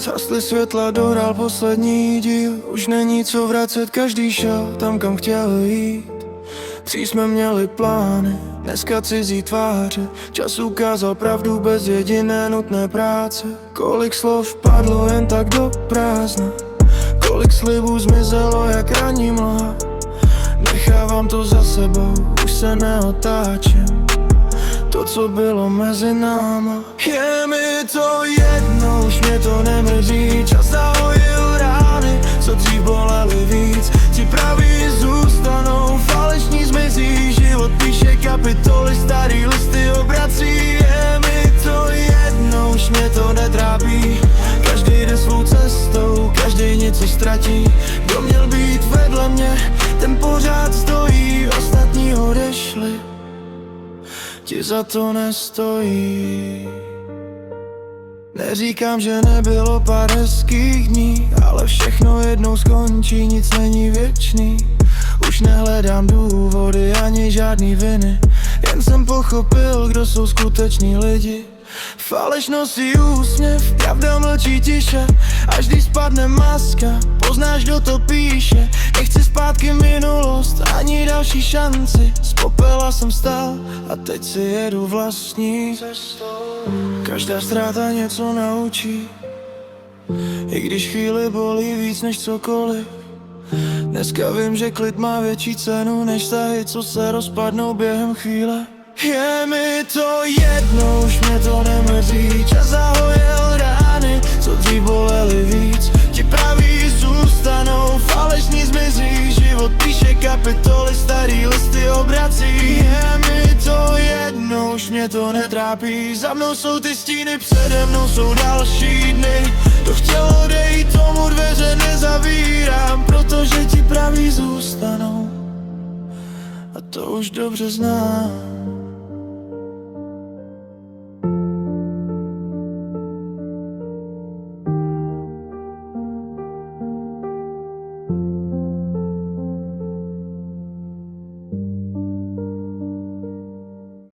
Zhasly světla, dohrál poslední díl. Už není co vracet, každý šel tam, kam chtěl jít. Dřív jsme měli plány, dneska cizí tváře. Čas ukázal pravdu bez jediné nutné práce. Kolik slov padlo jen tak do prázdna, kolik slibů zmizelo jak ranní mlha. Nechávám to za sebou, už se neotáčím. To, co bylo mezi náma, je mi to jedno, už mě to nemrzí. Čas zahojil rány, co dřív bolely víc. Ti praví zůstanou, falešní zmizí. Život píše kapitoly, starý listy obrací. Je mi to jedno, už mě to netrápí. Každý jde svou cestou, každý něco ztratí. Kdo měl být vedle mě, ten pořád stojí. Ostatní odešli, ti za to nestojí. Neříkám, že nebylo pár hezkých dní, ale všechno jednou skončí, nic není věčný. Už nehledám důvody ani žádný viny, jen jsem pochopil, kdo jsou skuteční lidi. Falešnost i úsměv, pravda mlčí tiše. Až když spadne maska, poznáš, kdo to píše. Nechci zpátky minulost, ani další šanci. Z popela jsem stal a teď si jedu vlastní cestou. Každá ztráta něco naučí, i když chvíli bolí víc než cokoliv. Dneska vím, že klid má větší cenu než vztahy, co se rozpadnou během chvíle. Je mi to jedno, už mě to nemrzí. Čas zahojil rány, co dřív bolely víc. Ti praví zůstanou, falešní zmizí. Život píše kapitoly, starý listy obrací. Je mi to jedno, už mě to netrápí. Za mnou jsou ty stíny, přede mnou jsou další dny. To chtělo odejít, tomu dveře nezavírám, protože ti praví zůstanou, a to už dobře znám.